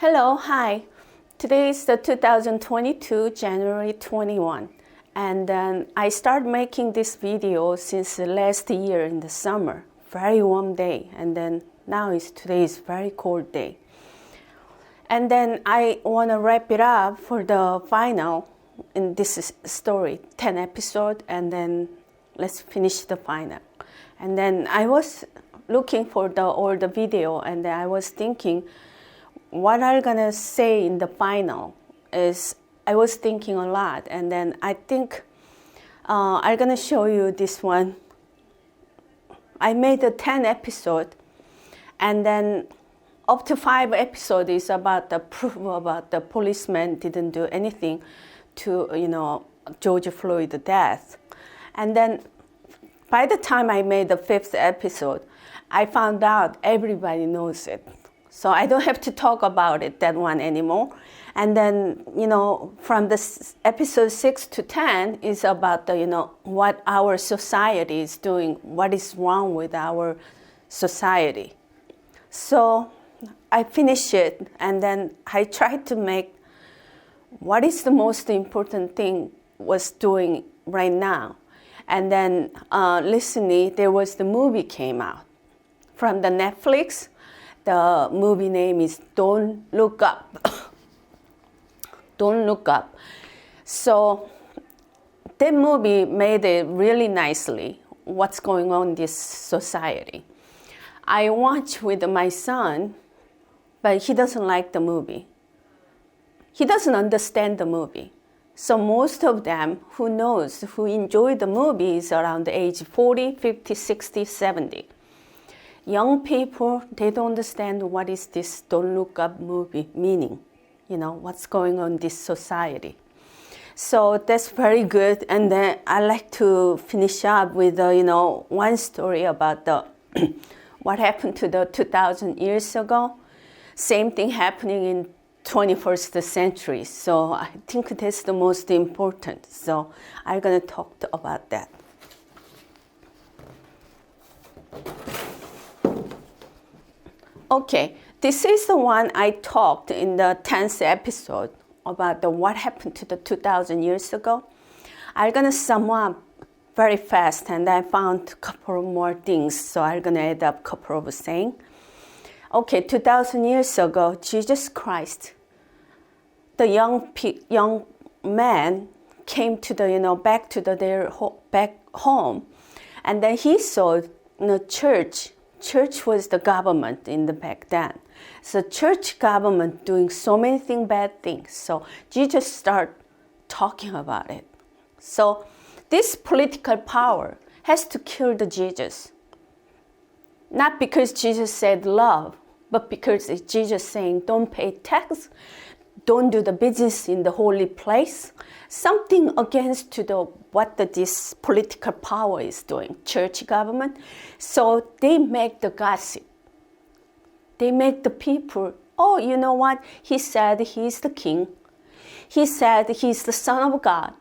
Hello, hi. Today is the 2022, January 21. And then I started making this video since last year in the summer. Very warm day. And then today is very cold day. And then I want to wrap it up for the final in this story, 10 episode, and then let's finish the final. And then I was looking for all the video, and then I was thinking what I'm gonna say in the final is I was thinking a lot, and then I think I'm gonna show you this one. I made a 10 episode, and then up to 5 episodes is about the proof about the policeman didn't do anything to George Floyd death. And then by the time I made the 5th episode, I found out everybody knows it. So I don't have to talk about it, that one anymore. And then, from the episode 6 to 10 is about what our society is doing, what is wrong with our society. So I finished it, and then I tried to make what is the most important thing was doing right now. And then recently there was the movie came out from the Netflix. The movie name is Don't Look Up. Don't Look Up. So that movie made it really nicely what's going on in this society. I watched with my son, but he doesn't like the movie. He doesn't understand the movie. So most of them who enjoy the movie is around the age 40, 50, 60, 70. Young people, they don't understand what is this Don't Look Up movie meaning, what's going on in this society. So that's very good. And then I like to finish up with, one story about what happened to the 2,000 years ago. Same thing happening in 21st century. So I think that's the most important. So I'm going to talk about that. Okay, this is the one I talked in the 10th episode about what happened to the 2,000 years ago. I'm going to sum up very fast, and I found a couple more things, so I'm going to add up a couple of sayings. Okay, 2,000 years ago, Jesus Christ, the young man came to back to their back home, and then he saw church. Church was the government in the back then. So church government doing so many bad things. So Jesus started talking about it. So this political power has to kill the Jesus. Not because Jesus said love, but because it's Jesus saying don't pay tax, don't do the business in the holy place. Something against what this political power is doing, church government. So they make the gossip. They make the people, oh, you know what? He said he's the king. He said he's the Son of God.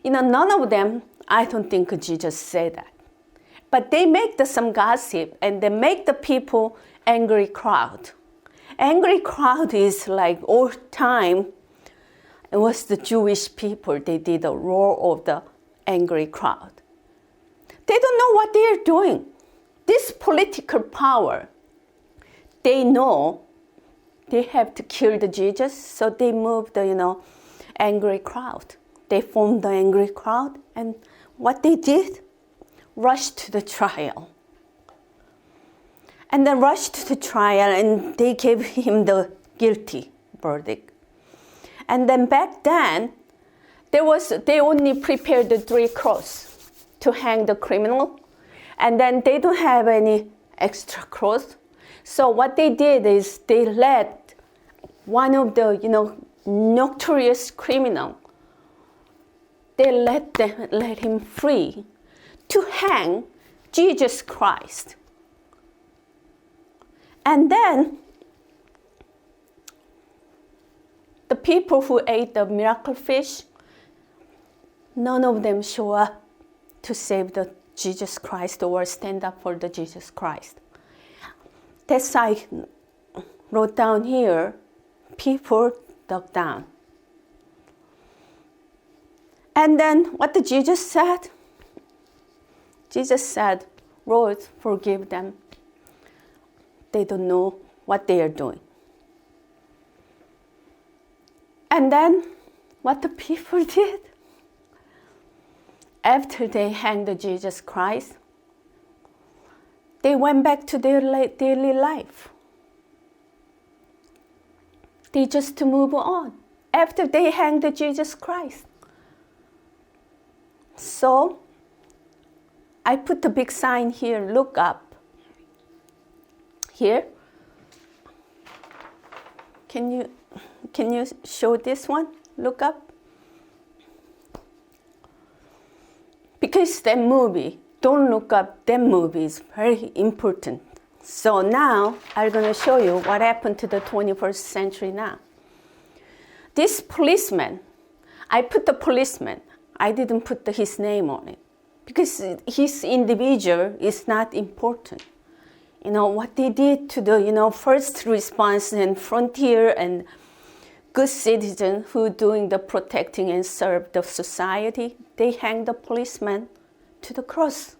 None of them, I don't think Jesus said that. But they make some gossip, and they make the people angry crowd. Angry crowd is like all time. It was the Jewish people. They did a roar of the angry crowd. They don't know what they are doing. This political power, they know they have to kill the Jesus, so they moved the angry crowd. They formed the angry crowd, and what they did, rushed to the trial. And then rushed to the trial, and they gave him the guilty verdict. And then back then, they only prepared the 3 crosses to hang the criminal, and then they don't have any extra cross. So what they did is they let one of the notorious criminal. They let him free to hang Jesus Christ. And then the people who ate the miracle fish, none of them show up to save the Jesus Christ or stand up for the Jesus Christ. That's why I wrote down here, people dug down. And then what did Jesus said? Jesus said, Lord, forgive them. They don't know what they are doing. And then what the people did? After they hanged Jesus Christ, they went back to their daily life. They just move on after they hanged Jesus Christ. So I put a big sign here, look up. Here. Can you show this one? Look up. Because that movie, Don't Look Up, that movie is very important. So now I'm going to show you what happened to the 21st century now. This policeman, I put the policeman, I didn't put his name on it because his individual is not important. You know, what they did to the, first response and frontier and good citizen who doing the protecting and serve the society, they hang the policeman to the cross.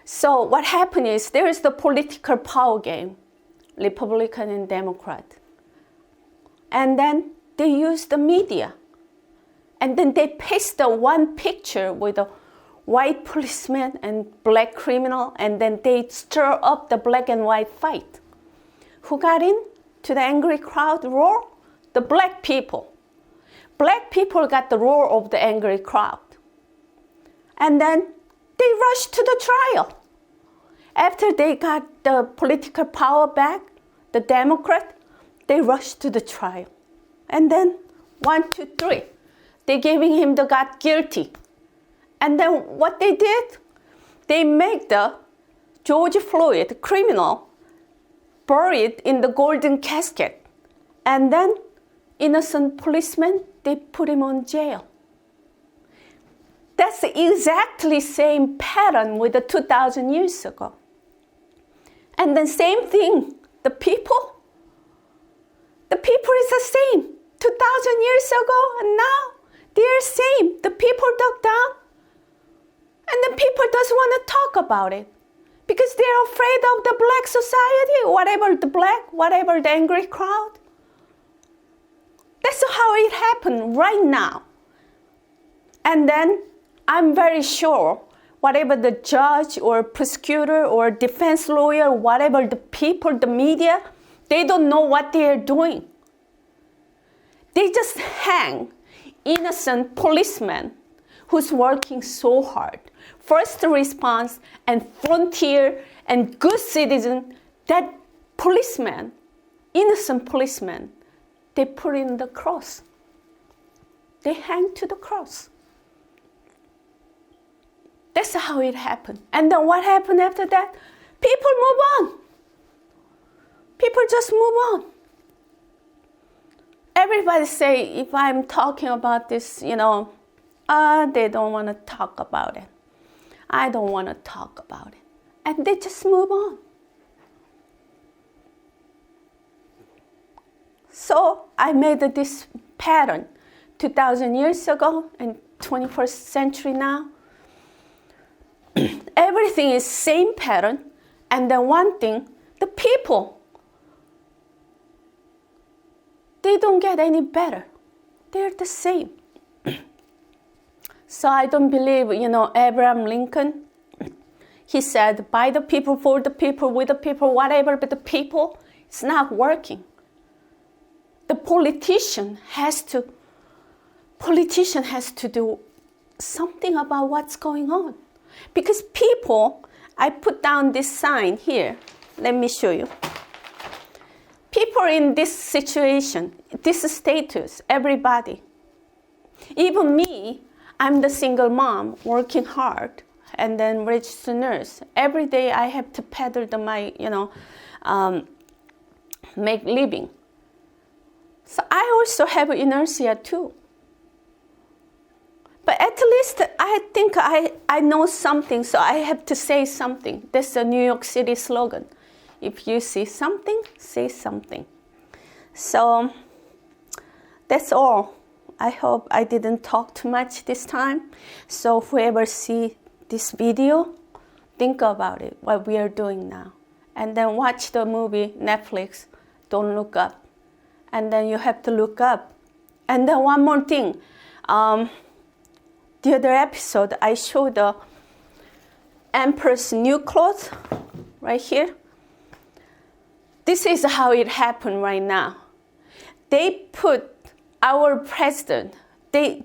So what happened is there is the political power game, Republican and Democrat. And then they use the media. And then they paste the one picture with a white policeman and black criminal, and then they stir up the black and white fight. Who got in to the angry crowd roar? The black people. Black people got the roar of the angry crowd. And then they rushed to the trial. After they got the political power back, the Democrat, they rushed to the trial. And then 1, 2, 3, they giving him the God guilty. And then what they did, they make the George Floyd criminal buried in the golden casket. And then innocent policeman, they put him on jail. That's the exactly same pattern with the 2,000 years ago. And then same thing, the people is the same. 2,000 years ago and now, they're same. The people dug down, and then people doesn't want to talk about it because they're afraid of the black society, whatever the black, whatever the angry crowd. That's how it happened right now. And then I'm very sure whatever the judge or prosecutor or defense lawyer, whatever the people, the media, they don't know what they are doing. They just hang innocent policemen who's working so hard. First response and frontier and good citizen, that policeman, innocent policeman, they put in the cross. They hang to the cross. That's how it happened. And then what happened after that? People move on. People just move on. Everybody say, if I'm talking about this, they don't want to talk about it. I don't want to talk about it. And they just move on. So I made this pattern 2,000 years ago and 21st century now. Everything is same pattern. And then one thing, the people, they don't get any better. They're the same. So I don't believe, Abraham Lincoln, he said, by the people, for the people, with the people, whatever, but the people, it's not working. The politician has to do something about what's going on. Because people, I put down this sign here. Let me show you. People in this situation, this status, everybody. Even me, I'm the single mom working hard and then registered nurse. Every day I have to peddle my, make living. So I also have inertia too. But at least I think I know something, so I have to say something. That's the New York City slogan. If you see something, say something. So that's all. I hope I didn't talk too much this time. So whoever see this video, think about it, what we are doing now. And then watch the movie, Netflix, Don't Look Up. And then you have to look up. And then one more thing. The other episode, I showed the Emperor's new clothes right here. This is how it happened right now. They put our president,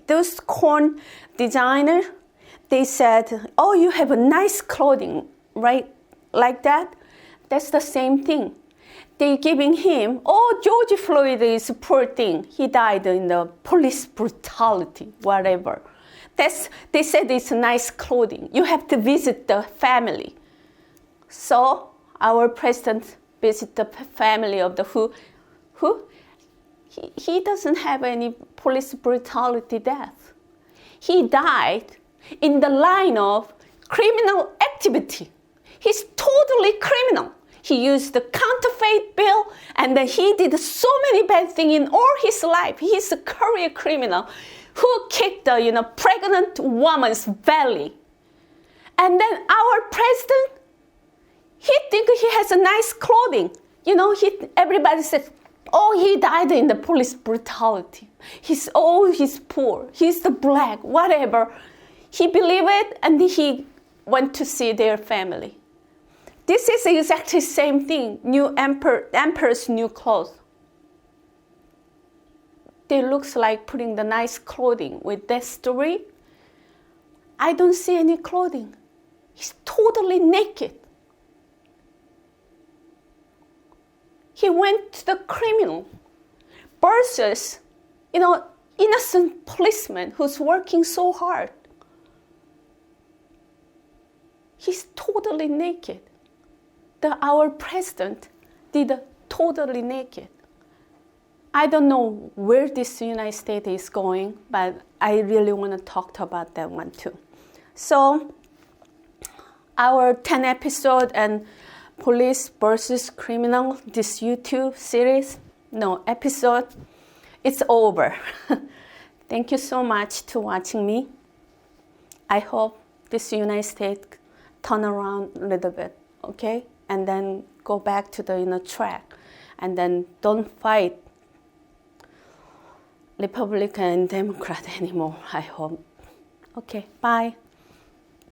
those corn designer, they said, oh, you have a nice clothing, right? Like that. That's the same thing. They giving him, oh, George Floyd is a poor thing. He died in the police brutality, whatever. They said it's nice clothing. You have to visit the family. So our president visit the family of the who? He doesn't have any police brutality death. He died in the line of criminal activity. He's totally criminal. He used the counterfeit bill, and then he did so many bad things in all his life. He's a career criminal who kicked the pregnant woman's belly. And then our president, he thinks he has a nice clothing. Everybody says, oh, he died in the police brutality. He's poor. He's the black, whatever. He believed it, and he went to see their family. This is exactly the same thing, emperor's new clothes. They looks like putting the nice clothing with that story. I don't see any clothing. He's totally naked. He went to the criminal versus, innocent policeman who's working so hard. He's totally naked. Our president did totally naked. I don't know where this United States is going, but I really want to talk about that one too. So our 10 episode and police versus criminal, this YouTube series, episode, it's over. Thank you so much to watching me. I hope this United States turn around a little bit, okay? And then go back to the track. And then don't fight Republican and Democrat anymore, I hope. Okay, bye.